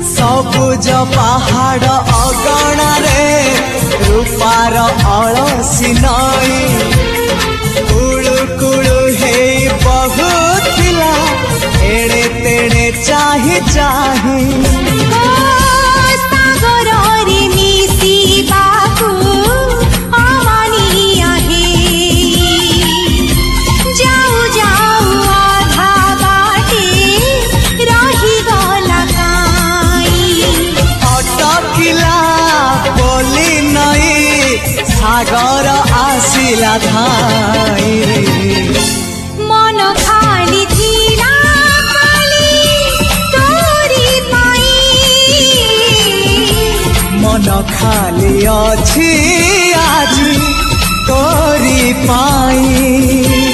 सबुज पहाड़ अगणा रे रूपार अलसी नई कुळु कुळु हे बहुथिला एड़े तेड़े चाही चाही सागर आसिला धाई मन खाली थिला खाली तोरी पाई मन खाली अछि आज तोरी पाई।